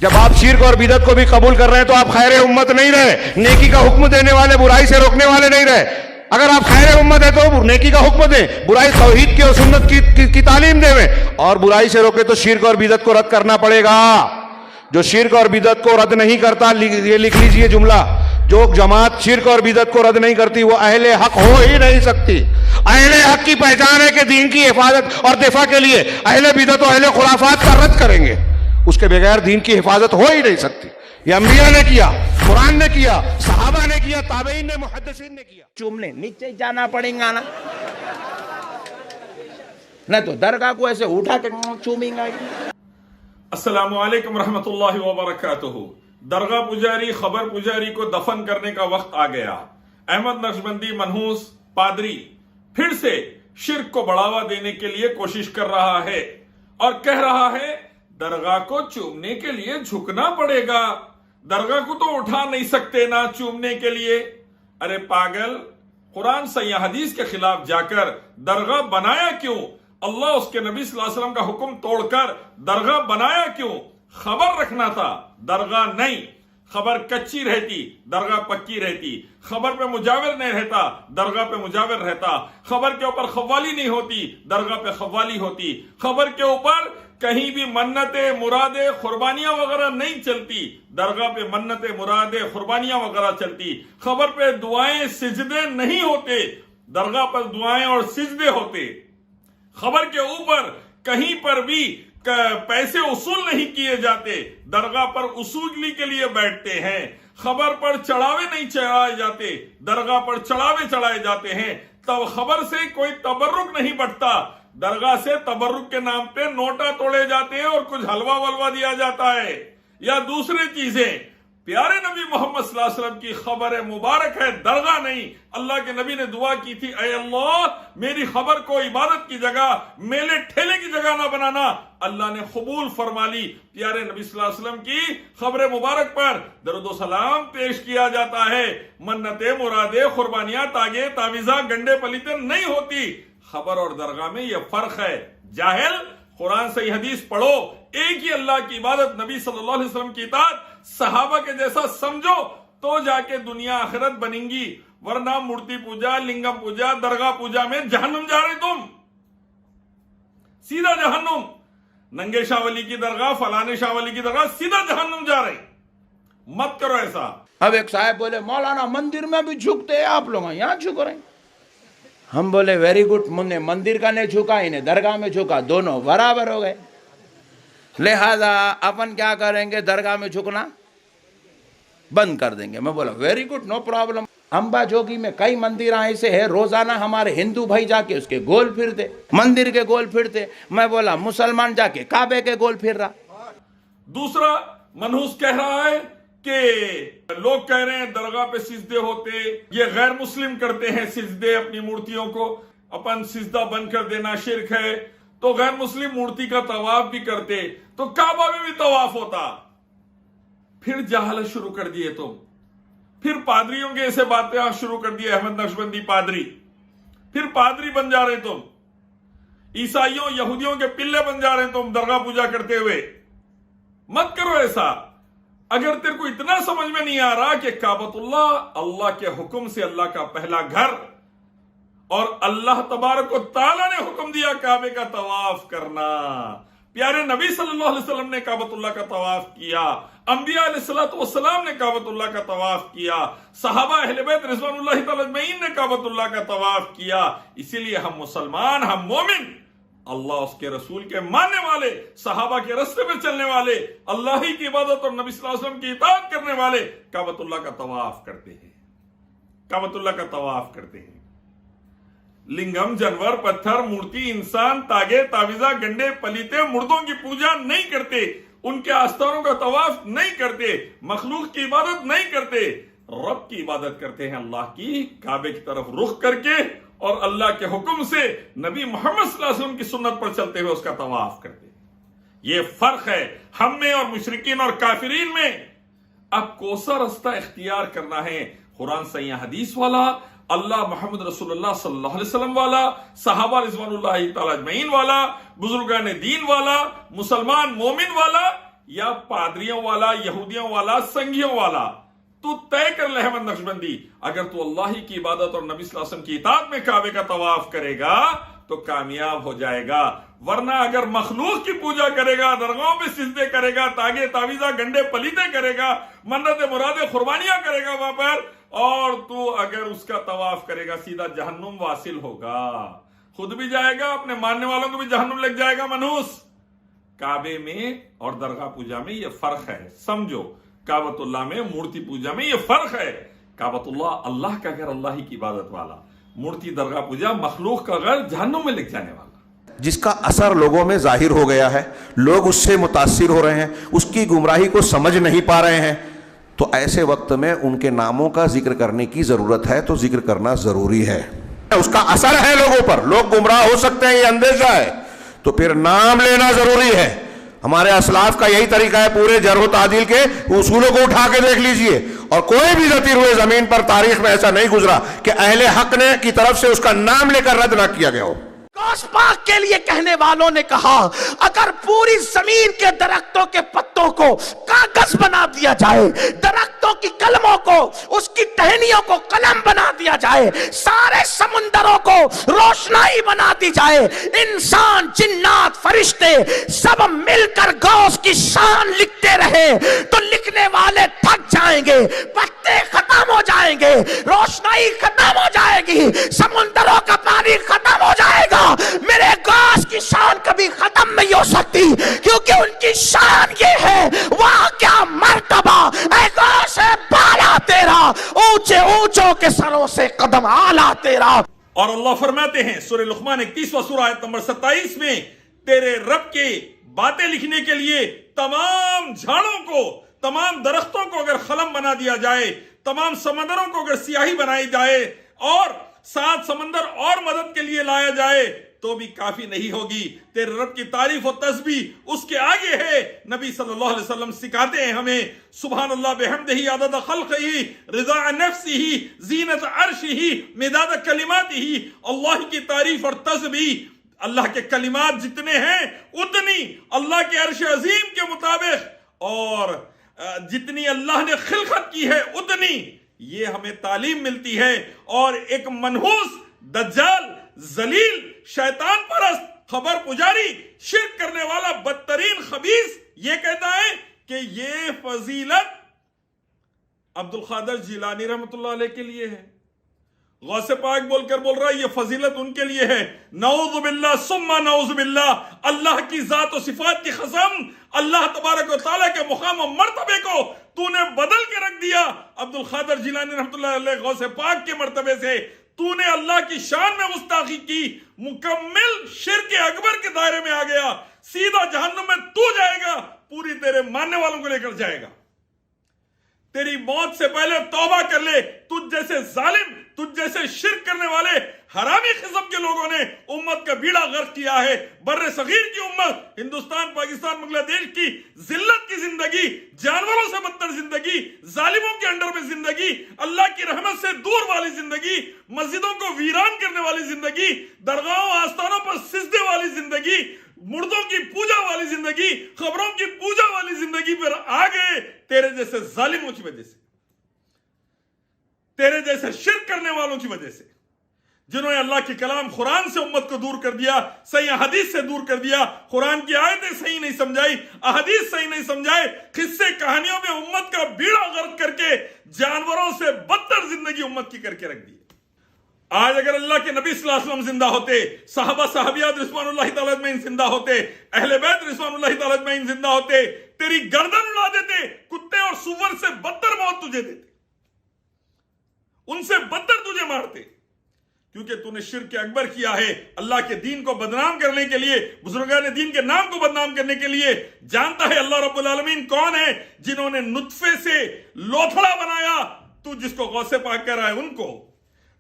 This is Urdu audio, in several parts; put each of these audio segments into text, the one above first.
جب آپ شرک اور بدعت کو بھی قبول کر رہے ہیں تو آپ خیر امت نہیں رہے، نیکی کا حکم دینے والے، برائی سے روکنے والے نہیں رہے۔ اگر آپ خیر امت ہے تو نیکی کا حکم دیں، برائی توحید کی اور سنت کی تعلیم دیں، اور برائی سے روکے تو شرک اور بدعت کو رد کرنا پڑے گا۔ جو شرک اور بدعت کو رد نہیں کرتا، یہ لکھ لیجئے جملہ، جو جماعت شرک اور بدعت کو رد نہیں کرتی وہ اہل حق ہو ہی نہیں سکتی۔ اہل حق کی پہچان ہے کہ دین کی حفاظت اور دفاع کے لیے اہل بدعت و اہل خرافات کا رد کریں گے، اس کے بغیر دین کی حفاظت ہو ہی نہیں سکتی۔ یہ انبیاء نے کیا، قرآن نے کیا، صحابہ نے کیا، تابعین نے، محدثین نے کیا۔ چومنے نیچے جانا پڑے گا نا، نہ تو درگاہ کو ایسے اٹھا کے چومیں گا۔ السلام علیکم ورحمۃ اللہ وبرکاتہ۔ درگاہ پجاری، خبر پجاری کو دفن کرنے کا وقت آ گیا۔ احمد نقشبندی منحوس پادری پھر سے شرک کو بڑھاوا دینے کے لیے کوشش کر رہا ہے اور کہہ رہا ہے درگاہ کو چومنے کے لیے جھکنا پڑے گا، درگاہ کو تو اٹھا نہیں سکتے نا چومنے کے لیے۔ ارے پاگل، قرآن صحیح حدیث کے خلاف جا کر درگاہ بنایا کیوں؟ اللہ اس کے نبی صلی اللہ علیہ وسلم کا حکم توڑ کر درگاہ بنایا کیوں؟ خبر رکھنا تھا، درگاہ نہیں۔ خبر کچی رہتی، درگاہ پکی رہتی۔ خبر پہ مجاور نہیں رہتا، درگاہ پہ مجاور رہتا۔ خبر کے اوپر قوالی نہیں ہوتی، درگاہ پہ قوالی ہوتی۔ خبر کے اوپر کہیں بھی منتیں، مرادیں، قربانیاں وغیرہ نہیں چلتی، درگاہ پہ منتیں، مرادیں، قربانیاں وغیرہ چلتی۔ خبر پہ دعائیں، سجدے نہیں ہوتے، درگاہ پر دعائیں اور سجدے ہوتے۔ خبر کے اوپر کہیں پر بھی پیسے اصول نہیں کیے جاتے، درگاہ پر اصولی کے لیے بیٹھتے ہیں۔ خبر پر چڑھاوے نہیں چڑھائے جاتے، درگاہ پر چڑھاوے چڑھائے جاتے ہیں۔ تب خبر سے کوئی تبرک نہیں بٹتا، درگاہ سے تبرک کے نام پہ نوٹا توڑے جاتے ہیں اور کچھ حلوہ ولوا دیا جاتا ہے یا دوسری چیزیں۔ پیارے نبی محمد صلی اللہ علیہ وسلم کی خبر مبارک ہے، درگاہ نہیں۔ اللہ کے نبی نے دعا کی تھی، اے اللہ میری خبر کو عبادت کی جگہ، میلے ٹھیلے کی جگہ نہ بنانا۔ اللہ نے قبول فرما لی۔ پیارے نبی صلی اللہ علیہ وسلم کی خبر مبارک پر درود و سلام پیش کیا جاتا ہے۔ منتیں، مرادیں، قربانیاں، تاگے، تعویذات، گنڈے پلیتے نہیں ہوتی۔ خبر اور درگاہ میں یہ فرق ہے۔ جاہل، قرآن صحیح حدیث پڑھو، ایک ہی اللہ کی عبادت، نبی صلی اللہ علیہ وسلم کی اطاعت، صحابہ کے جیسا سمجھو تو جا کے دنیا آخرت بنیں گی، ورنہ مورتی پوجا، لنگم پوجا، درگاہ پوجا میں جہنم جا رہے، تم سیدھا جہنم۔ ننگے شاہ ولی کی درگاہ، فلانے شاہ ولی کی درگاہ، سیدھا جہنم جا رہے، مت کرو ایسا۔ اب ایک صاحب بولے مولانا مندر میں بھی جھکتے ہیں آپ لوگ، یہاں جھک رہے ہیں۔ ہم بولے ویری گڈ، نے مندر کا نہیں جھکا، انہیں درگاہ میں جھکا، دونوں برابر ہو گئے۔ لہذا اپن کیا کریں گے، درگاہ میں جھکنا بند کر دیں گے۔ میں بولا ویری گڈ، نو پرابلم۔ امبا جوگی میں کئی مندر ایسے ہیں، روزانہ ہمارے ہندو بھائی جا کے اس کے گول پھرتے، مندر کے گول پھرتے۔ میں بولا مسلمان جا کے کعبے کے گول پھر رہا۔ دوسرا منحوس کہہ رہا ہے کہ لوگ کہہ رہے ہیں درگاہ پہ سجدے ہوتے، یہ غیر مسلم کرتے ہیں سجدے اپنی مورتیوں کو، اپن سجدہ بند کر دینا شرک ہے، تو غیر مسلم مورتی کا طواف بھی کرتے تو کعبہ میں بھی طواف ہوتا۔ پھر جہالت شروع کر دیے تم، پھر پادریوں کے ایسے باتیں شروع کر دیے، احمد نقشبندی پادری، پھر پادری بن جا رہے تم، عیسائیوں یہودیوں کے پلے بن جا رہے تم درگاہ پوجا کرتے ہوئے۔ مت کرو ایسا۔ اگر تیرے کو اتنا سمجھ میں نہیں آ رہا کہ کعبۃ اللہ اللہ کے حکم سے اللہ کا پہلا گھر، اور اللہ تبارک و تعالیٰ نے حکم دیا کعبے کا طواف کرنا، پیارے نبی صلی اللہ علیہ وسلم نے کعبۃ اللہ کا طواف کیا، انبیاء علیہ السلام نے کعبۃ اللہ کا طواف کیا، صحابہ اہل بیت رضوان اللہ تعالی اجمعین نے کعبۃ اللہ کا طواف کیا۔ اسی لیے ہم مسلمان، ہم مومن، اللہ اس کے رسول کے ماننے والے، صحابہ کے راستے پہ چلنے والے، اللہ ہی کی عبادت اور نبی صلی اللہ علیہ وسلم کی اطاعت کرنے والے کعبۃ اللہ کا طواف کرتے ہیں، کعبۃ اللہ کا طواف کرتے ہیں۔ لنگم، جانور، پتھر، مورتی، انسان، تاگے، تعویذہ، گنڈے پلیتے، مردوں کی پوجا نہیں کرتے، ان کے آستانوں کا طواف نہیں کرتے، مخلوق کی عبادت نہیں کرتے، رب کی عبادت کرتے ہیں، اللہ کی، کعبے کی طرف رخ کر کے، اور اللہ کے حکم سے نبی محمد صلی اللہ علیہ وسلم کی سنت پر چلتے ہوئے اس کا طواف کرتے ہیں۔ یہ فرق ہے ہم میں اور مشرکین اور کافرین میں۔ اب کوسا راستہ اختیار کرنا ہے، قرآن صحیح حدیث والا، اللہ محمد رسول اللہ صلی اللہ علیہ وسلم والا، صحابہ رضوان اللہ تعالی اجمعین والا، بزرگان دین والا، مسلمان مومن والا، یا پادریوں والا، یہودیوں والا، سنگیوں والا، تو طے کر لے احمد نقشبندی، اگر تو اللہ ہی کی عبادت اور نبی صلی اللہ علیہ وسلم کی اطاعت میں کعبے کا طواف کرے گا تو کامیاب ہو جائے گا، ورنہ اگر مخلوق کی پوجا کرے گا، درگاہوں پہ سجدے کرے گا، تاگے تعویذہ گنڈے پلیتے کرے گا، منت مرادیں قربانیاں کرے گا وہاں پر، اور تو اگر اس کا طواف کرے گا سیدھا جہنم واصل ہوگا، خود بھی جائے گا، اپنے ماننے والوں کو بھی جہنم لگ جائے گا منحوس۔ کعبے میں اور درگاہ پوجا میں یہ فرق ہے، سمجھو، کعبۃ اللہ میں مورتی پوجا میں یہ فرق ہے۔ کعبۃ اللہ اللہ کا گھر، اللہ ہی کی عبادت والا، مورتی درگاہ پوجا مخلوق کا گھر، جہنم میں لگ جانے والا۔ جس کا اثر لوگوں میں ظاہر ہو گیا ہے، لوگ اس سے متاثر ہو رہے ہیں، اس کی گمراہی کو سمجھ نہیں پا رہے ہیں، تو ایسے وقت میں ان کے ناموں کا ذکر کرنے کی ضرورت ہے، تو ذکر کرنا ضروری ہے۔ اس کا اثر ہے لوگوں پر، لوگ گمراہ ہو سکتے ہیں، یہ اندیشہ ہے، تو پھر نام لینا ضروری ہے۔ ہمارے اسلاف کا یہی طریقہ ہے، پورے جرح و تعدیل کے اصولوں کو اٹھا کے دیکھ لیجئے، اور کوئی بھی ذاتی روئے زمین پر تاریخ میں ایسا نہیں گزرا کہ اہل حق نے کی طرف سے اس کا نام لے کر رد نہ کیا گیا ہو۔ غوث پاک کے لیے کہنے والوں نے کہا اگر پوری زمین کے درختوں کے پتوں کو کاغذ بنا دیا جائے، درختوں کی کلموں کو، اس کی ٹہنیوں کو قلم بنا دیا جائے، سارے سمندروں کو روشنائی بنا دی جائے، انسان، جنات، فرشتے سب مل کر غوث کی شان لکھتے رہے تو لکھنے والے تھک جائیں گے، پتے ختم ہو جائیں گے، روشنائی ختم ہو جائے گی، سمندروں کا پانی ختم ہو جائے گا، میرے غوث کی شان کبھی ختم نہیں ہو سکتی، کیونکہ ان کی شان یہ ہے، وہاں کیا مرتبہ، اے غوث بالا تیرا، اونچے اونچوں کے سروں سے قدم اعلیٰ تیرا۔ اور اللہ فرماتے ہیں سورہ لقمان 31واں سورہ آیت نمبر 27 میں، تیرے رب کے باتیں لکھنے کے لیے تمام جھاڑوں کو، تمام درختوں کو اگر قلم بنا دیا جائے، تمام سمندروں کو اگر سیاہی بنائی جائے، اور 7 سمندر اور مدد کے لیے لایا جائے تو بھی کافی نہیں ہوگی۔ تیرے رب کی تعریف و تسبیح اس کے آگے ہے۔ نبی صلی اللہ علیہ وسلم سکھاتے ہیں ہمیں، سبحان اللہ بحمدہ عدد خلقہ، رضا نفسہ، زینت عرشہ، مداد کلماتہ، اللہ کی تعریف اور تسبیح، اللہ کے کلمات جتنے ہیں اتنی اللہ کے عرش عظیم کے مطابق، اور جتنی اللہ نے خلقت کی ہے اتنی، یہ ہمیں تعلیم ملتی ہے۔ اور ایک منحوس، دجال، ذلیل، شیطان پرست، خبر پجاری، شرک کرنے والا، بدترین خبیث یہ کہتا ہے کہ یہ فضیلت عبد القادر جیلانی رحمۃ اللہ علیہ کے لیے ہے، غوث پاک بول کر بول رہا ہے یہ فضیلت ان کے لیے ہے۔ نعوذ باللہ ثم نعوذ باللہ، اللہ کی ذات و صفات کی قسم، اللہ تبارک و تعالیٰ کے مقام و مرتبے کو تو نے بدل کے رکھ دیا۔ عبد القادر جیلانی رحمۃ اللہ علیہ غوث پاک کے مرتبے سے تو نے اللہ کی شان میں گستاخی کی، مکمل شرک اکبر کے دائرے میں آ گیا، سیدھا جہنم میں تو جائے گا، پوری تیرے ماننے والوں کو لے کر جائے گا۔ تیری موت سے پہلے توبہ کر لے، تجھ جیسے ظالم، تجھ جیسے شرک کرنے والے حرامی قسم کے لوگوں نے امت کا بیڑا غرق کیا ہے۔ بر صغیر کی امت، ہندوستان، پاکستان، بنگلہ دیش کی ذلت کی زندگی، جانوروں سے بدتر زندگی، ظالموں کے انڈر میں زندگی، اللہ کی رحمت سے دور والی زندگی، مسجدوں کو ویران کرنے والی زندگی، درگاہوں آستانوں پر سجدے والی زندگی، مردوں کی پوجا والی زندگی، خبروں کی پوجا والی زندگی پر آ گئے تیرے جیسے ظالموں کی وجہ سے، تیرے جیسے شرک کرنے والوں کی وجہ سے، جنہوں نے اللہ کی کلام قرآن سے امت کو دور کر دیا، صحیح حدیث سے دور کر دیا، قرآن کی آیتیں صحیح نہیں سمجھائی، احادیث صحیح نہیں سمجھائے، قصے کہانیوں میں امت کا بیڑا غرق کر کے جانوروں سے بدتر زندگی امت کی کر کے رکھ دی۔ آج اگر اللہ کے نبی صلی اللہ علیہ وسلم زندہ ہوتے، صحابہ صحابیات رضوان اللہ تعالیٰ اجمعین زندہ ہوتے، اہل بیت رضوان اللہ تعالیٰ اجمعین زندہ ہوتے، تیری گردن اڑا دیتے، کتے اور سور سے بدتر موت تجھے دیتے، ان سے بدتر تجھے مارتے، کیونکہ تو نے شرک اکبر کیا ہے۔ اللہ کے دین کو بدنام کرنے کے لیے، بزرگان دین کے نام کو بدنام کرنے کے لیے، جانتا ہے اللہ رب العالمین کون ہے، جنہوں نے نطفے سے لوتھڑا بنایا، تو جس کو غوث پاک کہہ رہا ہے ان کو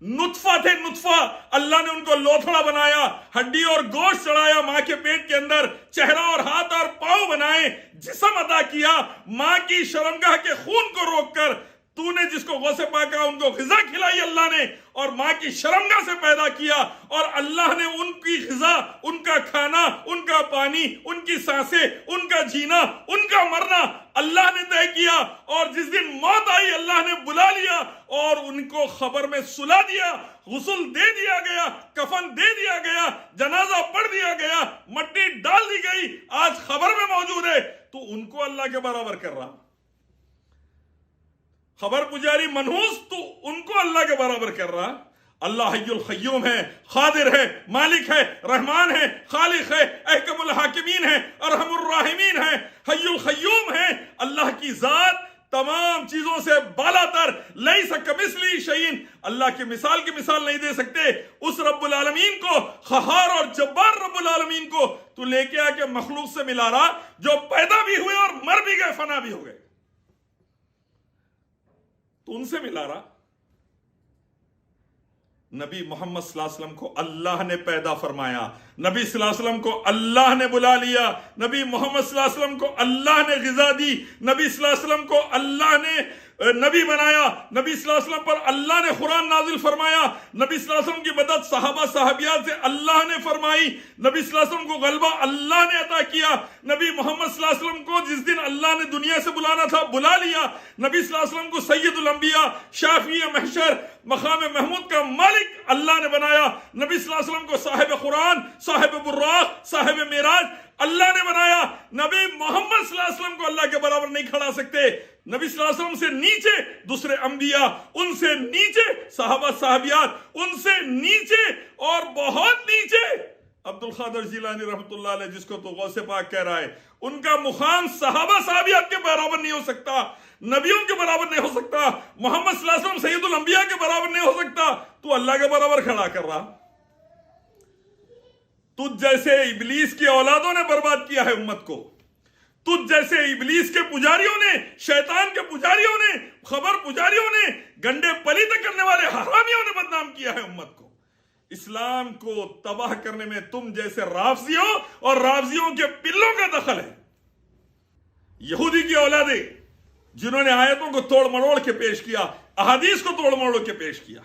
نطفہ تھے، نطفہ، اللہ نے ان کو لوتھڑا بنایا، ہڈی اور گوشت چڑھایا ماں کے پیٹ کے اندر، چہرہ اور ہاتھ اور پاؤں بنائے، جسم عطا کیا، ماں کی شرمگاہ کے خون کو روک کر تو نے جس کو غوث پاک کہا ان کو غذا کھلائی اللہ نے اور ماں کی شرمگاہ سے پیدا کیا اور اللہ نے ان کی غذا، ان کا کھانا، ان کا پانی، ان کی سانسیں، ان کا جینا، ان کا مرنا اللہ نے طے کیا، اور جس دن موت آئی اللہ نے بلا لیا اور ان کو خبر میں سلا دیا، غسل دے دیا گیا، کفن دے دیا گیا، جنازہ پڑھ دیا گیا، مٹی ڈال دی گئی، آج خبر میں موجود ہے، تو ان کو اللہ کے برابر کر رہا۔ خبر پجاری منحوس تو ان کو اللہ کے برابر کر رہا۔ اللہ حی القیوم ہے، قادر ہے، مالک ہے، رحمان ہے، خالق ہے، احکم الحاکمین ہے، ارحم الراحمین ہے، حی القیوم ہے۔ اللہ کی ذات تمام چیزوں سے بالا تر، لیس کمثلہ شیء، اللہ کی مثال نہیں دے سکتے۔ اس رب العالمین کو، قہار اور جبار رب العالمین کو تو لے کے آ کے مخلوق سے ملا رہا جو پیدا بھی ہوئے اور مر بھی گئے، فنا بھی ہو گئے، تو ان سے ملا رہا۔ نبی محمد صلی اللہ علیہ وسلم کو اللہ نے پیدا فرمایا، نبی صلی اللہ علیہ وسلم کو اللہ نے بلا لیا، نبی محمد صلی اللہ علیہ وسلم کو اللہ نے غذا دی، نبی صلی اللہ علیہ وسلم کو اللہ نے نبی بنایا، نبی صلی اللہ علیہ وسلم پر اللہ نے قرآن نازل فرمایا، نبی صلی اللہ علیہ وسلم کی مدد صحابہ صحابیات سے اللہ نے فرمائی، نبی صلی اللہ علیہ وسلم کو غلبہ اللہ نے عطا کیا، نبی محمد صلی اللہ علیہ وسلم کو جس دن اللہ نے دنیا سے بلانا تھا بلا لیا، نبی صلی اللہ علیہ وسلم کو سید الانبیاء، شافی محشر، مقام محمود کا مالک اللہ نے بنایا، نبی صلی اللہ علیہ وسلم کو صاحب قرآن، صاحب براق، صاحب معراج اللہ نے بنایا۔ نبی محمد صلی اللہ علیہ وسلم کو اللہ کے برابر نہیں کھڑا سکتے۔ نبی صلی اللہ علیہ وسلم سے نیچے دوسرے انبیاء، ان سے نیچے صحابہ صحابیات، ان سے نیچے اور بہت نیچے عبد القادر جیلانی رحمۃ اللہ علیہ، جس کو تو غوث پاک کہہ رہا ہے، ان کا مقام صحابہ صحابیات کے برابر نہیں ہو سکتا، نبیوں کے برابر نہیں ہو سکتا، محمد صلی اللہ علیہ وسلم سید الانبیاء کے برابر نہیں ہو سکتا، تو اللہ کے برابر کھڑا کر رہا۔ تجھ جیسے ابلیس کی اولادوں نے برباد کیا ہے امت کو، تجھ جیسے ابلیس کے پجاریوں نے، شیطان کے پجاریوں نے، خبر پجاریوں نے، گنڈے پلیتے کرنے والے حرامیوں نے بدنام کیا ہے امت کو۔ اسلام کو تباہ کرنے میں تم جیسے رافضیوں اور رافضیوں کے پلوں کا دخل ہے۔ یہودی کی اولادیں جنہوں نے آیتوں کو توڑ مروڑ کے پیش کیا، احادیث کو توڑ مروڑ کے پیش کیا،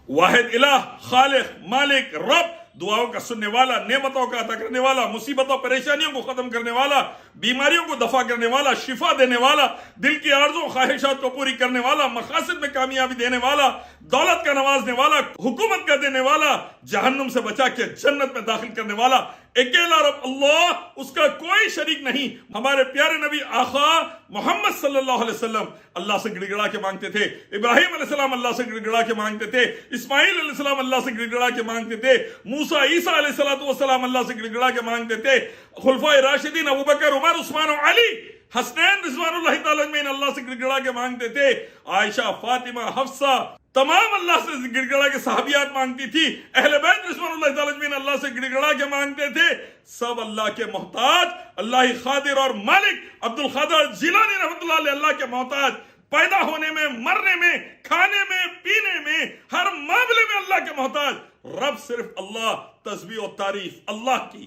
واحد الہ، خالق، مالک، رب، دعاؤں کا سننے والا، نعمتوں کا عطا کرنے والا، مصیبتوں پریشانیوں کو ختم کرنے والا، بیماریوں کو دفع کرنے والا، شفا دینے والا، دل کی آرزوں خواہشات کو پوری کرنے والا، مقاصد میں کامیابی دینے والا، دولت کا نوازنے والا، حکومت کا دینے والا، جہنم سے بچا کے جنت میں داخل کرنے والا، اکیلا رب اللہ، اس کا کوئی شریک نہیں۔ ہمارے پیارے نبی آقا محمد صلی اللہ علیہ وسلم اللہ سے گڑ گڑا کے مانگتے تھے، ابراہیم علیہ السلام اللہ سے گڑ گڑا کے مانگتے تھے، اسماعیل علیہ السلام اللہ سے گڑ گڑا کے مانگتے تھے، موسیٰ عیسیٰ علیہ السلام اللہ سے گڑ گڑا کے مانگتے تھے، خلفائے راشدین ابوبکر، عمر، عثمان و علی، حسنین رضوان اللہ تعالی اجمعین اللہ سے گڑ گڑا کے مانگتے تھے، عائشہ، فاطمہ، حفصہ، تمام اللہ سے گڑ گڑا کے صحابیات مانگتی تھی، اہل بیت رضوان اللہ تعالی اجمعین اللہ سے گڑ گڑا کے مانگتے تھے، سب اللہ کے محتاج، اللہ قادر اور مالک عبد القادر جیلانی رحمۃ اللہ علیہ اللہ کے محتاج، پیدا ہونے میں، مرنے میں، کھانے میں، پینے میں، ہر معاملے میں اللہ کے محتاج، رب صرف اللہ، تسبیح و تعریف اللہ کی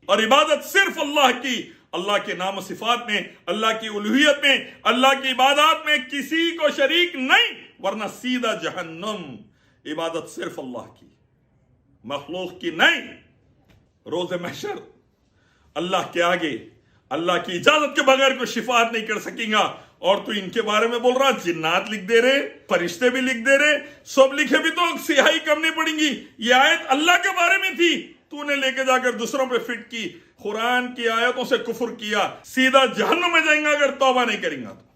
اور عبادت صرف اللہ کی، اللہ کے نام و صفات میں، اللہ کی الوہیت میں، اللہ کی عبادات میں کسی کو شریک نہیں، ورنہ سیدھا جہنم۔ عبادت صرف اللہ کی، مخلوق کی نہیں۔ روز محشر اللہ کے آگے اللہ کی اجازت کے بغیر کوئی شفاعت نہیں کر سکیں گا، اور تو ان کے بارے میں بول رہا، جنات لکھ دے رہے، فرشتے بھی لکھ دے رہے، سب لکھے بھی تو سیاہی کم نہیں پڑیں گی۔ یہ آیت اللہ کے بارے میں تھی، تو نے لے کے جا کر دوسروں پہ فٹ کی، قرآن کی آیتوں سے کفر کیا، سیدھا جہنم میں جائیں گا اگر توبہ نہیں کریں گا تو۔